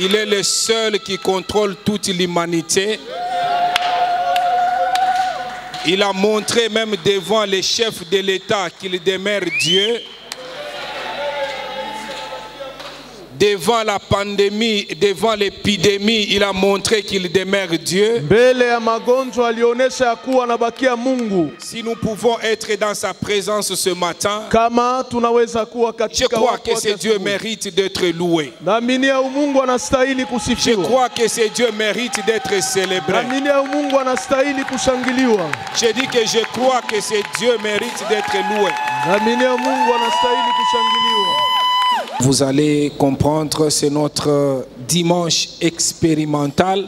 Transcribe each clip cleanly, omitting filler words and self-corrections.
Il est le seul qui contrôle toute l'humanité. Il a montré même devant les chefs de l'État qu'il demeure Dieu. Devant la pandémie, devant l'épidémie, il a montré qu'il demeure Dieu. Si nous pouvons être dans sa présence ce matin, je crois que ce Dieu mérite d'être loué. Je crois que ce Dieu mérite d'être célébré. Je dis que je crois que ce Dieu mérite d'être loué. Vous allez comprendre, c'est notre dimanche expérimental.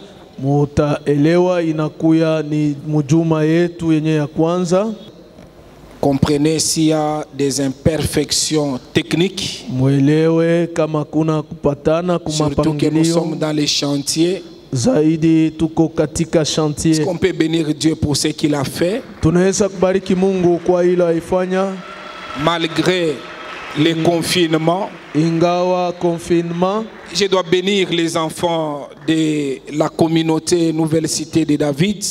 Comprenez s'il y a des imperfections techniques. Surtout que nous sommes dans les chantiers. Est-ce qu'on peut bénir Dieu pour ce qu'il a fait? Malgré les confinements, je dois bénir les enfants de la communauté Nouvelle Cité de David,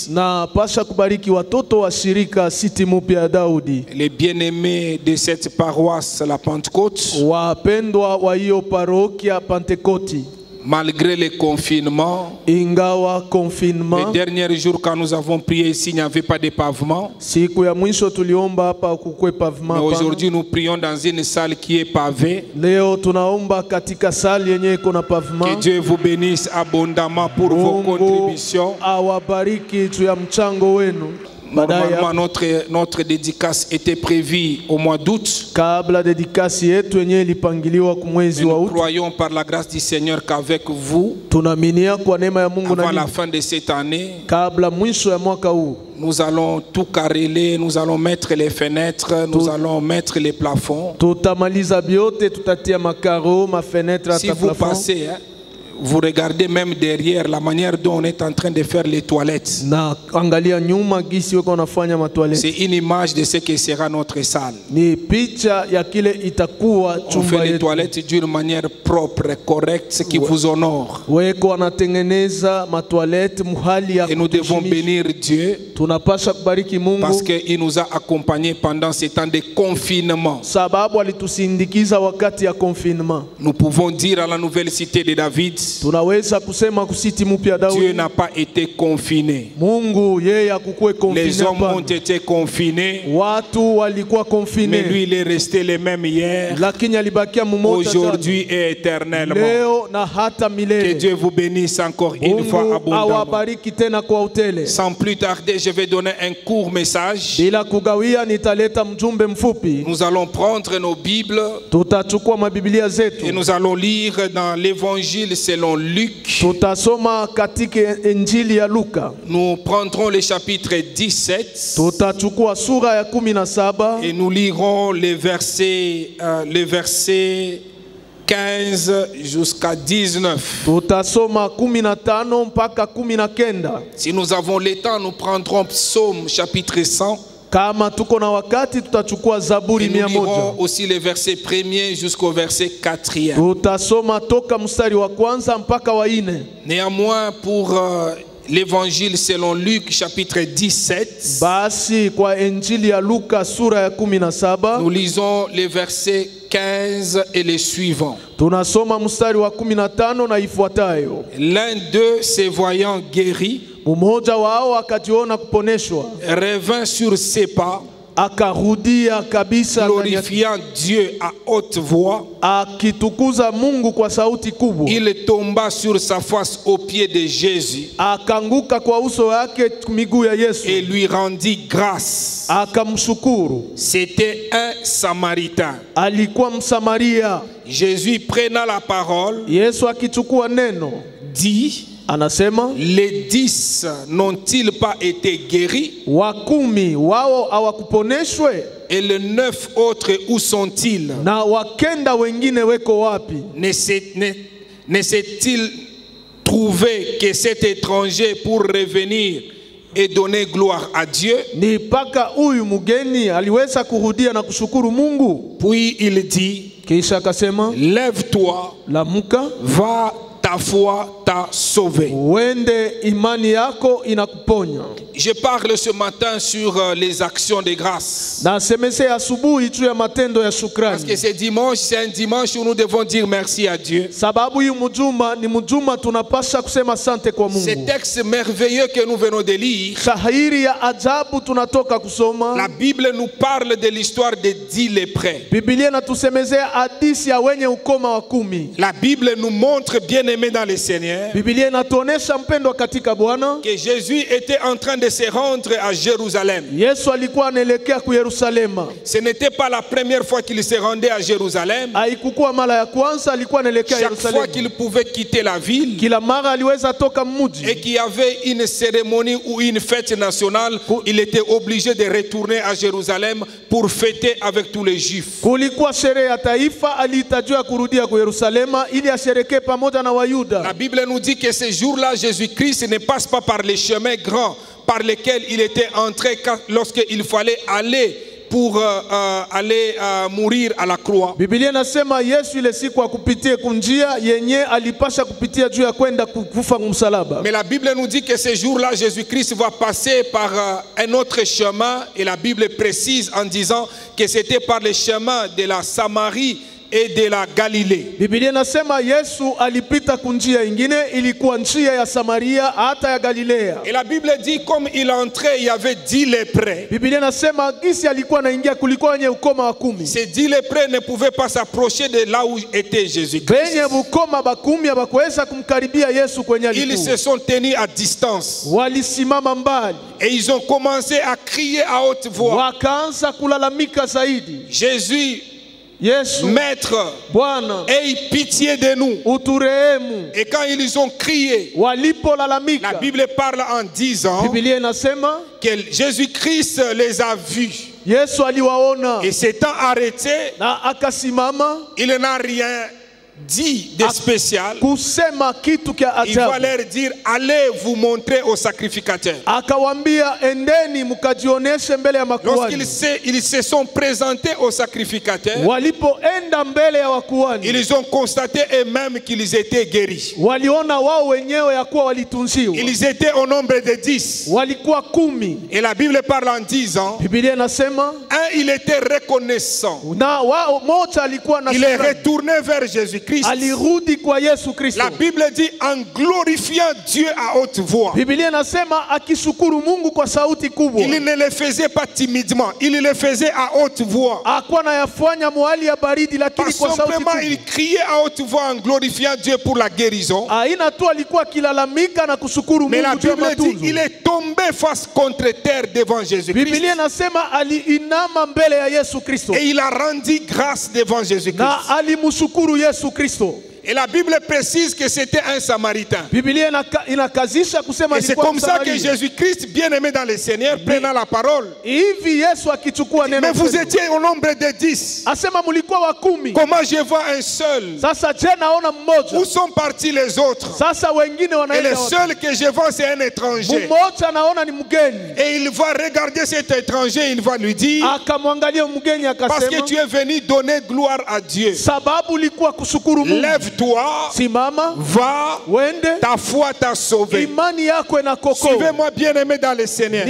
les bien-aimés de cette paroisse, la Pentecôte. Malgré les confinements, les derniers jours quand nous avons prié ici, il n'y avait pas de pavement. Mais aujourd'hui, nous prions dans une salle qui est pavée. Que Dieu vous bénisse abondamment pour vos contributions. Normalement, notre dédicace était prévue au mois d'août. Nous croyons par la grâce du Seigneur qu'avec vous, avant la fin de cette année, nous allons tout carreler, nous allons mettre les fenêtres, nous allons mettre les plafonds. Si vous passez, vous regardez même derrière la manière dont on est en train de faire les toilettes. C'est une image de ce que sera notre salle. On fait les toilettes d'une manière propre, correcte, qui vous honore. Et nous devons bénir Dieu parce qu'il nous a accompagnés pendant ces temps de confinement. Nous pouvons dire à la Nouvelle Cité de David, Dieu n'a pas été confiné. Les hommes ont été confinés, mais lui il est resté le même hier, aujourd'hui et éternellement. Que Dieu vous bénisse encore une fois abondamment. Sans plus tarder, je vais donner un court message. Nous allons prendre nos Bibles et nous allons lire dans l'Évangile selon Luc. Nous prendrons le chapitre 17 et nous lirons les versets 15 jusqu'à 19. Si nous avons le temps, nous prendrons Psaume chapitre 100. Et nous lirons aussi les versets 1er jusqu'au verset 4e. Néanmoins, pour l'évangile selon Luc chapitre 17, nous lisons les versets 15 et les suivants. L'un d'eux, se voyant guéri, revint sur ses pas, glorifiant Dieu à haute voix. Il tomba sur sa face aux pieds de Jésus et lui rendit grâce. C'était un Samaritain. Jésus prenant la parole dit: les 10 n'ont-ils pas été guéris? Et les 9 autres, où sont-ils? Ne s'est-il trouvé que cet étranger pour revenir et donner gloire à Dieu? Puis il dit: lève-toi, va, ta ta foi t'a sauvé. Je parle ce matin sur les actions de grâce. Parce que c'est dimanche, c'est un dimanche où nous devons dire merci à Dieu. Ces textes merveilleux que nous venons de lire, la Bible nous parle de l'histoire des 10 lépreux. La Bible nous montre, bien aimé dans le Seigneur, que Jésus était en train de se rendre à Jérusalem. Ce n'était pas la première fois qu'il se rendait à Jérusalem. Chaque fois qu'il pouvait quitter la ville et qu'il y avait une cérémonie ou une fête nationale, il était obligé de retourner à Jérusalem pour fêter avec tous les Juifs. La Bible nous dit que ce jour-là, Jésus-Christ ne passe pas par les chemins grands par lesquels il était entré lorsqu'il fallait aller pour aller mourir à la croix. Mais la Bible nous dit que ce jour-là, Jésus-Christ va passer par un autre chemin, et la Bible précise en disant que c'était par le chemin de la Samarie et de la Galilée. Et la Bible dit, comme il entrait, il y avait 10 lépreux. Ces 10 lépreux ne pouvaient pas s'approcher de là où était Jésus-Christ. Ils se sont tenus à distance. Et ils ont commencé à crier à haute voix: Jésus, Maître, aie pitié de nous. Et quand ils ont crié, la Bible parle en disant que Jésus-Christ les a vus. Et s'étant arrêté, il n'a rien dit de spécial. Il va leur dire: allez vous montrer au sacrificateur. Lorsqu'ils se sont présentés au sacrificateur, ils ont constaté eux-mêmes qu'ils étaient guéris. Ils étaient au nombre de 10. Et la Bible parle en disant, il était reconnaissant. Il est retourné vers Jésus-Christ. La Bible dit en glorifiant Dieu à haute voix. Il ne le faisait pas timidement, il le faisait à haute voix. Pas simplement il criait à haute voix en glorifiant Dieu pour la guérison. Mais la Bible dit il est tombé face contre terre devant Jésus-Christ. Et il a rendu grâce devant Jésus-Christ. Et la Bible précise que c'était un Samaritain. Et c'est comme ça que Jésus-Christ, bien aimé dans le Seigneur, prenant la parole. Mais vous étiez au nombre de 10. Comment je vois un seul? Où sont partis les autres? Et le seul que je vois, c'est un étranger. Et il va regarder cet étranger, il va lui dire: parce que tu es venu donner gloire à Dieu, lève-toi, va, ta foi t'a sauvé. Suivez-moi, bien aimé dans le Seigneur.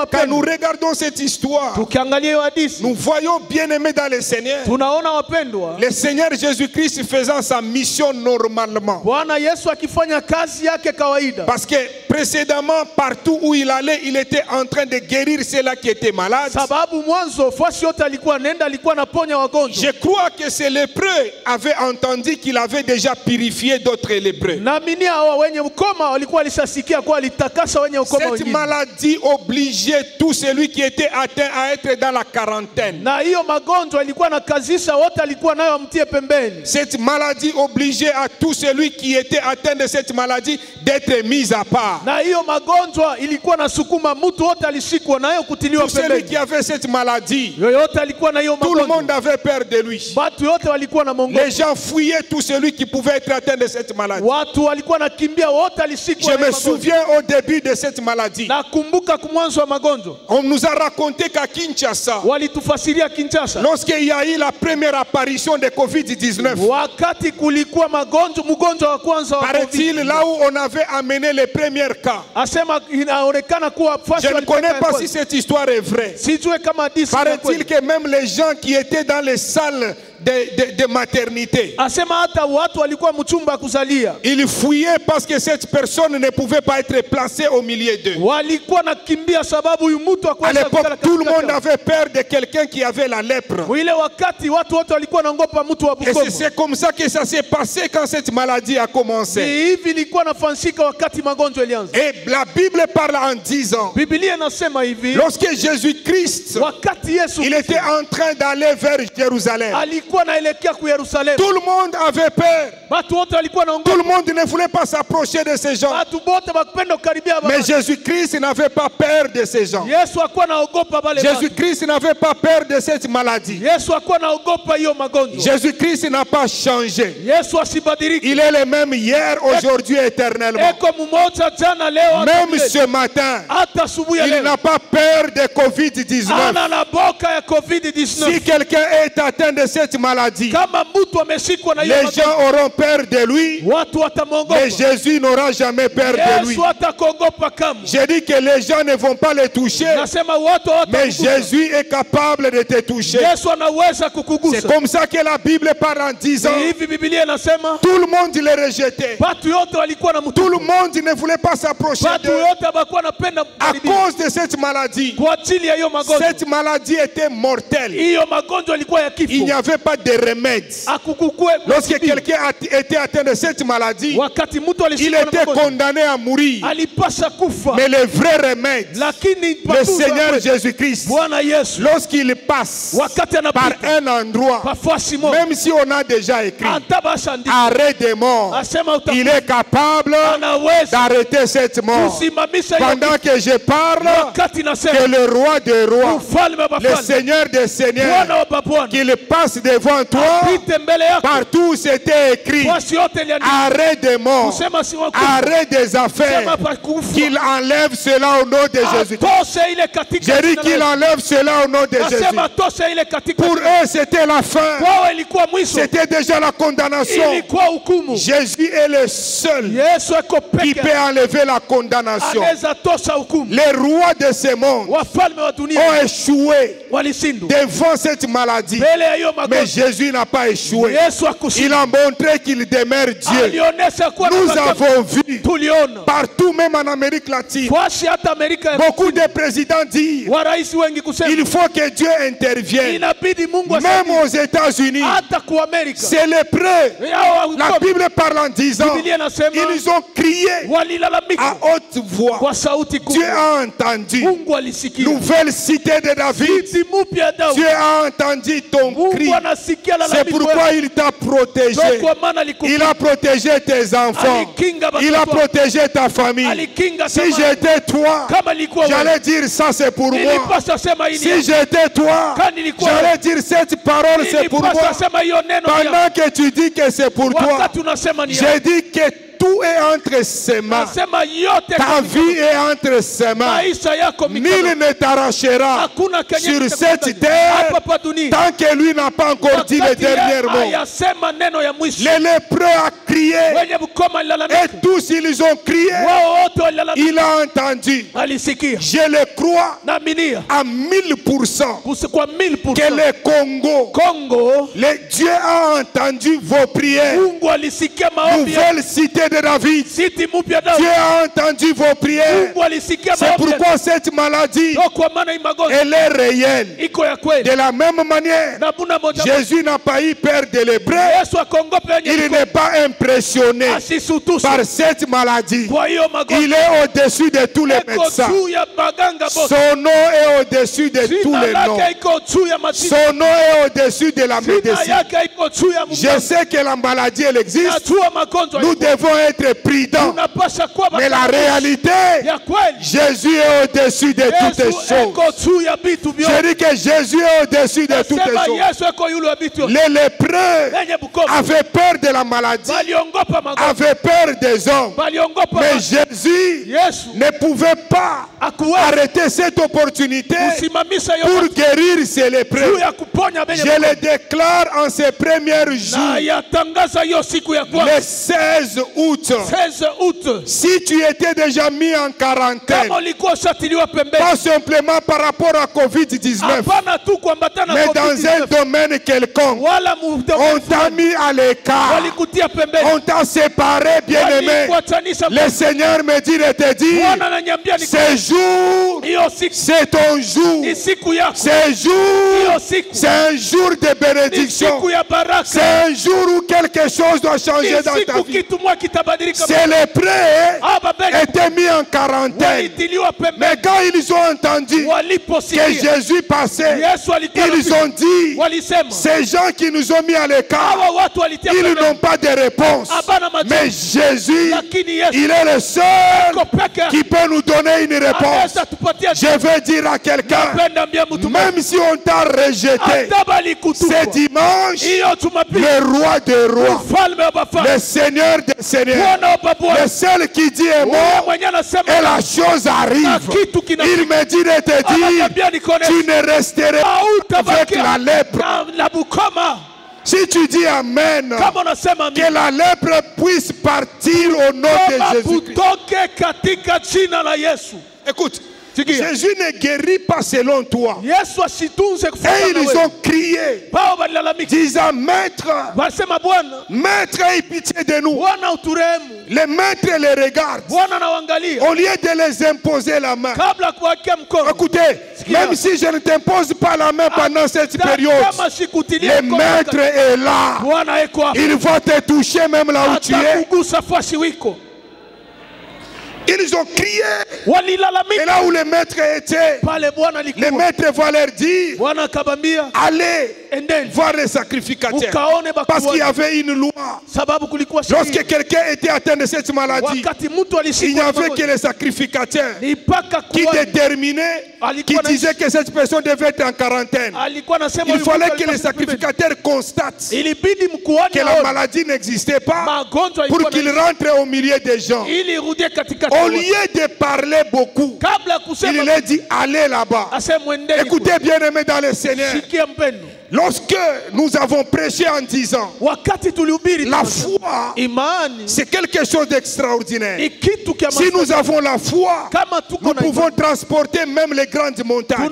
Quand nous regardons cette histoire, nous voyons, bien aimé dans le Seigneur, le Seigneur Jésus-Christ faisant sa mission normalement. Parce que précédemment, partout où il allait, il était en train de guérir ceux-là qui étaient malades. Je crois que ces lépreux avaient entendu qu'il avait déjà purifié d'autres lépreux. Cette maladie obligeait tout celui qui était atteint à être dans la quarantaine. Cette maladie obligeait à tout celui qui était atteint de cette maladie d'être mis à part. Tout celui qui avait cette maladie, tout le monde avait peur de lui. Les gens fouillaient tout celui qui pouvait être atteint de cette maladie. Je me souviens au début de cette maladie, on nous a raconté qu'à Kinshasa, lorsqu'il y a eu la première apparition de Covid-19, paraît-il, là où on avait amené les premiers cas, je ne connais pas si cette histoire est vraie. Paraît-il que même les gens qui étaient dans les salles de maternité, ils fouillaient parce que cette personne ne pouvait pas être placée au milieu d'eux. À l'époque, tout le monde avait peur de quelqu'un qui avait la lèpre. Et c'est comme ça que ça s'est passé quand cette maladie a commencé. Et la Bible parle en disant, lorsque Jésus-Christ, il était en train d'aller vers Jérusalem, tout le monde avait peur. Tout le monde ne voulait pas s'approcher de ces gens. Mais Jésus-Christ n'avait pas peur de ces gens. Jésus-Christ n'avait pas peur de cette maladie. Jésus-Christ n'a pas changé. Il est le même hier, aujourd'hui, éternellement. Même ce matin, il n'a pas peur de Covid-19. Si quelqu'un est atteint de cette maladie, les gens auront peur de lui, mais Jésus n'aura jamais peur de lui. J'ai dit que les gens ne vont pas le toucher, mais Jésus est capable de te toucher. C'est comme ça que la Bible parle en disant, tout le monde le rejetait. Tout le monde ne voulait pas s'approcher d'eux à cause de cette maladie. Cette maladie était mortelle. Il n'y avait pas de remède. Lorsque quelqu'un était atteint de cette maladie, il était condamné à mourir. Mais le vrai remède, le Seigneur Jésus-Christ, lorsqu'il passe par un endroit, même si on a déjà écrit arrêt des morts, il est capable d'arrêter cette mort. Pendant que je parle, que le roi des rois, le Seigneur des seigneurs, qu'il passe devant toi, partout c'était écrit arrêt des morts, arrêt des affaires, qu'il enlève cela au nom de Jésus-Christ. J'ai dit qu'il enlève cela au nom de Jésus. Pour eux c'était la fin, c'était déjà la condamnation. Jésus est le seul qui peut enlever la condamnation. Les rois de ce monde ont échoué devant cette maladie, mais Jésus n'a pas échoué. Il a montré qu'il demeure Dieu. Nous avons vu partout, même en Amérique latine, beaucoup de présidents disent il faut que Dieu intervienne. Même aux États-Unis, c'est les prêts. La Bible parle en disant, ils ont crié à haute voix. Dieu a entendu. Nouvelle cité de David, Dieu a entendu ton cri. C'est pourquoi il t'a protégé. Il a protégé tes enfants. Il a protégé ta famille. Si j'étais toi, j'allais dire ça c'est pour moi. Si j'étais toi, j'allais dire cette parole c'est pour moi. Pendant que tu dis que c'est pour toi, j'ai dit que tout est entre ses mains. Ta vie est entre ses mains. Nul ne t'arrachera sur cette terre tant que lui n'a pas encore dit le dernier mot. Les lépreux a crié et tous ils ont crié. Il a entendu. Je le crois à 1000% que le Congo, le Dieu a entendu vos prières. Nouvelle cité de David, Dieu a entendu vos prières. C'est pourquoi cette maladie, elle est réelle. De la même manière, Jésus n'a pas eu peur de l'hébreu. Il n'est pas impressionné par cette maladie. Il est au-dessus de tous les médecins. Son nom est au-dessus de tous les noms. Son nom est au-dessus de la médecine. Je sais que la maladie elle existe. Nous devons être prudent. Mais la réalité, Jésus est au-dessus de toutes les choses. Je dis que Jésus est au-dessus de toutes les choses. Les lépreux avaient peur de la maladie, avaient peur des hommes. Mais Jésus ne pouvait pas arrêter cette opportunité pour guérir ces lépreux. Je le déclare en ces premiers jours, le 16 août, si tu étais déjà mis en quarantaine, pas simplement par rapport à COVID-19, mais dans un domaine quelconque, on t'a mis à l'écart, on t'a séparé, bien-aimé. Le Seigneur me dit de te dire, ce jour, c'est ton jour. Ce jour, c'est un jour de bénédiction. C'est un jour où quelque chose doit changer dans ta vie. Ces lépreux étaient mis en quarantaine. Mais quand ils ont entendu que Jésus passait, ils ont dit, ces gens qui nous ont mis à l'écart, ils n'ont pas de réponse. Mais Jésus, il est le seul qui peut nous donner une réponse. Je veux dire à quelqu'un, même si on t'a rejeté, c'est dimanche, le roi des rois, le Seigneur des seigneurs, le seul qui dit un mot et la chose arrive. Il me dit de te dire, tu ne resteras pas avec la lèpre. Si tu dis Amen, que la lèpre puisse partir au nom de Jésus. Écoute, Jésus ne guérit pas selon toi. Et ils ont crié, disant, Maître, Maître, aie pitié de nous. Les maîtres les regardent. Au lieu de les imposer la main. Écoutez, même si je ne t'impose pas la main pendant cette période, le maître est là. Il va te toucher même là où tu es. Ils ont crié. Et là où les maîtres étaient, les maîtres vont leur dire, allez voir les sacrificateurs. Parce qu'il y avait une loi. Lorsque quelqu'un était atteint de cette maladie, il n'y avait que les sacrificateurs qui déterminaient, qui disaient que cette personne devait être en quarantaine. Il fallait que les sacrificateurs constatent que la maladie n'existait pas pour qu'ils rentrent au milieu des gens. Au lieu de parler beaucoup, il leur dit allez là-bas. Écoutez bien aimé dans le Seigneur. Lorsque nous avons prêché en disant la foi, c'est quelque chose d'extraordinaire. Si nous avons la foi, nous pouvons transporter même les grandes montagnes.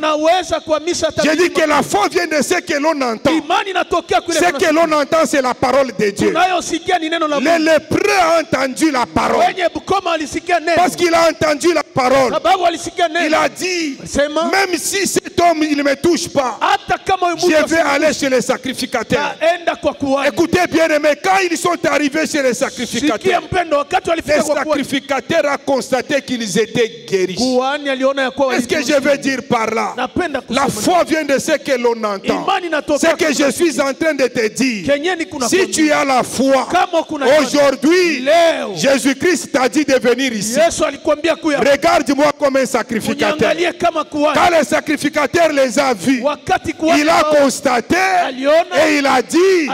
J'ai dit que la foi vient de ce que l'on entend. Ce que l'on entend, c'est la parole de Dieu. Le lépreux a entendu la parole. Parce qu'il a entendu la parole, il a dit, même si cet homme il ne me touche pas, je vais aller chez les sacrificateurs. Écoutez bien aimé, quand ils sont arrivés chez les sacrificateurs, les sacrificateurs ont constaté qu'ils étaient guéris. Est-ce que je veux dire par là? La foi vient de ce que l'on entend. Ce que je suis en train de te dire, si tu as la foi, aujourd'hui, Jésus-Christ t'a dit de venir ici. Regarde-moi comme un sacrificateur. Quand le sacrificateur les a vus, il a constaté et il a dit,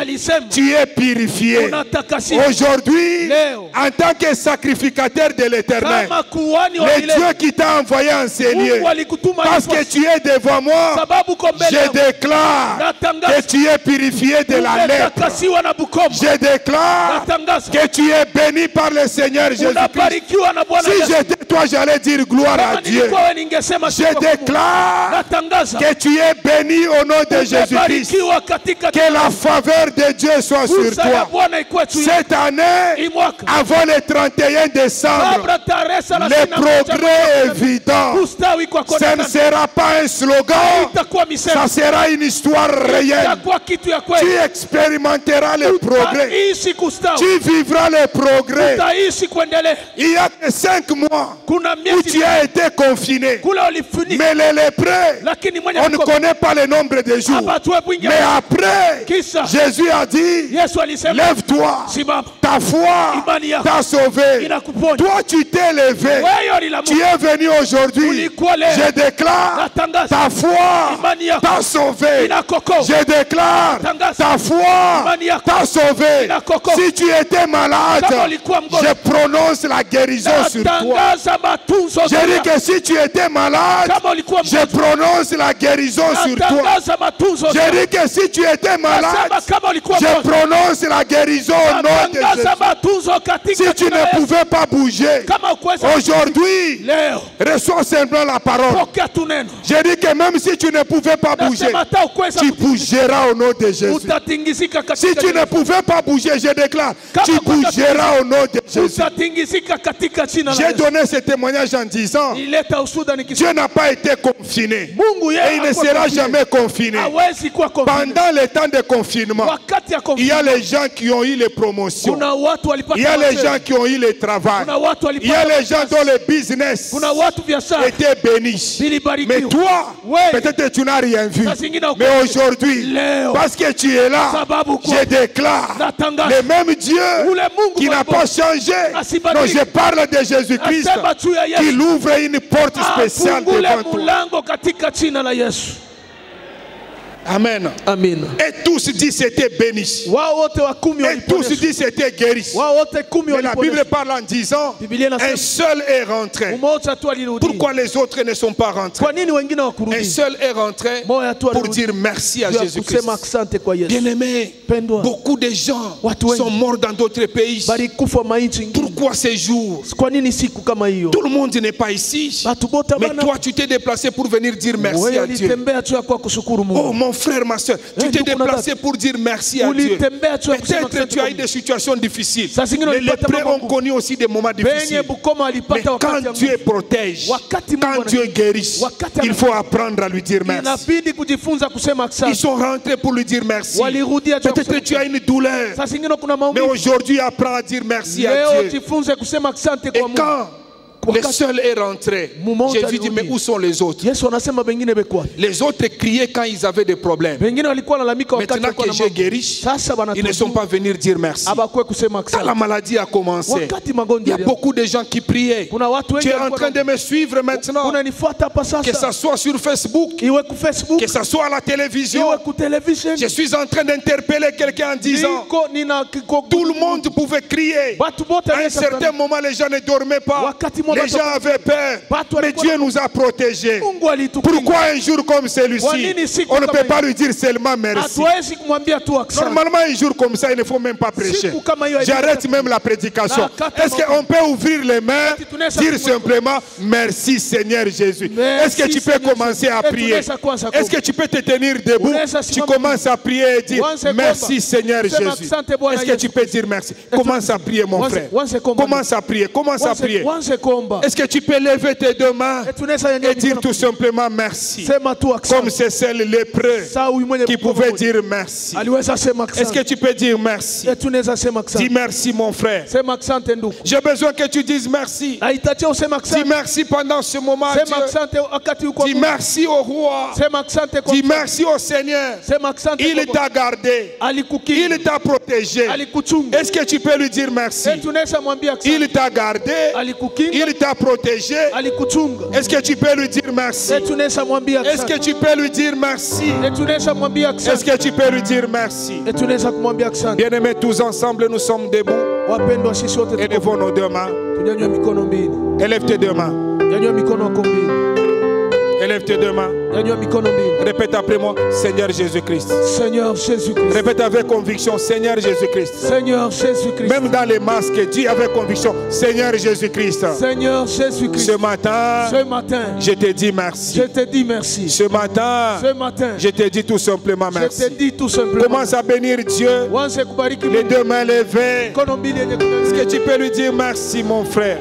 tu es purifié. Aujourd'hui, en tant que sacrificateur de l'Éternel, le Dieu qui t'a envoyé en ces lieux, parce que tu es devant moi, je déclare que tu es purifié de la lèpre. Je déclare que tu es béni par le Seigneur Jésus-Christ. Si j'étais toi, j'allais dire gloire à Dieu. Je déclare que tu es béni au nom de Jésus-Christ. Que la faveur de Dieu soit sur toi. Cette année, avant le 31 décembre, le progrès est évident. Ce ne sera pas un slogan, ça sera une histoire réelle. Tu expérimenteras le progrès. Tu vivras le progrès. Il y a que 5 mois où tu as été confiné. Mais les lépreux, on ne connaît pas le nombre de jours. Mais après, Jésus a dit, lève-toi, ta foi t'a sauvé. Toi, tu t'es levé. Tu es venu aujourd'hui. Je déclare, ta foi t'a sauvé. Je déclare, ta foi t'a sauvé. Si tu étais malade, je prononce la guérison sur toi. Je dis que si tu étais malade, je prononce la guérison sur toi. Je dis que si tu étais malade, je prononce la guérison au nom de Jésus. Si tu ne pouvais pas bouger, aujourd'hui, reçois simplement la parole. Je dis que même si tu ne pouvais pas bouger, tu bougeras au nom de Jésus. Si tu ne pouvais pas bouger, je déclare, tu bougeras au nom de Jésus. J'ai donné ce témoignage en disant, Dieu n'a pas été confiné et il ne sera jamais confiné. Pendant les temps de confinement, il y a les gens qui ont eu les promotions, il y a les gens qui ont eu le travail, il y a les gens dont le business était béni. Mais toi, peut-être tu n'as rien vu. Mais aujourd'hui, parce que tu es là, je déclare, le même Dieu qui n'a pas changé. Non, je parle de Jésus-Christ qui ouvre une porte spéciale devant toi. Amen. Amen. Et tous disent c'était béni. Et tous disent c'était guéri. Mais la Bible parle en disant, un seul est rentré. Pourquoi les autres ne sont pas rentrés? Un seul est rentré pour dire merci à Jésus-Christ. Bien-aimé, beaucoup de gens sont morts dans d'autres pays. Pourquoi ces jours? Tout le monde n'est pas ici. Mais toi, tu t'es déplacé pour venir dire merci à Dieu. Oh mon frère, ma soeur, tu t'es déplacé pour dire merci à Dieu. Peut-être tu as eu des situations difficiles. Les lépreux ont connu aussi des moments difficiles. Mais quand Dieu protège, quand Dieu guérit, il faut apprendre à lui dire merci. Ils sont rentrés pour lui dire merci. Peut-être tu as une douleur, mais aujourd'hui apprends à dire merci à Dieu. Et quand le seul est rentré, Jésus dit, mais où sont les autres? Les autres criaient quand ils avaient des problèmes. Maintenant que j'ai guéri, ils ne sont pas venus dire merci. Quand la maladie a commencé, il y a beaucoup de gens qui priaient. Tu es en train de me suivre maintenant, que ce soit sur Facebook, que ce soit à la télévision. Je suis en train d'interpeller quelqu'un en disant, tout le monde pouvait crier. À un certain moment, les gens ne dormaient pas. Les gens avaient peur, mais Dieu nous a protégés. Pourquoi un jour comme celui-ci, on ne peut pas lui dire seulement merci? Normalement, un jour comme ça, il ne faut même pas prêcher. J'arrête même la prédication. Est-ce qu'on peut ouvrir les mains, dire simplement merci Seigneur Jésus? Est-ce que tu peux commencer à prier? Est-ce que tu peux te tenir debout? Tu commences à prier et dire merci Seigneur Jésus. Est-ce que tu peux dire merci? Commence à prier mon frère. Commence à prier. Commence à prier. Est-ce que tu peux lever tes deux mains et dire tout simplement merci? Comme c'est celle lépreux qui pouvait dire merci. Est-ce que tu peux dire merci? Dis merci mon frère. J'ai besoin que tu dises merci. Dis merci pendant ce moment à Dieu. Dis merci au roi. Dis merci au Seigneur. Il t'a gardé. Il t'a protégé. Est-ce que tu peux lui dire merci? Il t'a gardé. Il t'a protégé. Est-ce que tu peux lui dire merci? Est-ce que tu peux lui dire merci? Est-ce que tu peux lui dire merci? Bien-aimés, tous ensemble, nous sommes debout. Élevons nos deux mains. Élève tes deux mains. Élève tes deux mains. Répète après moi, Seigneur Jésus-Christ. Seigneur Jésus-Christ. Répète avec conviction, Seigneur Jésus-Christ. Seigneur Jésus-Christ. Même dans les masques, dis avec conviction, Seigneur Jésus-Christ. Seigneur Jésus-Christ. Ce matin, je te dis merci. Je te dis merci. Ce matin, je te dis tout simplement merci. Je te dis tout simplement. Commence à bénir Dieu. Les deux mains levées. Est-ce que tu peux lui dire merci, mon frère?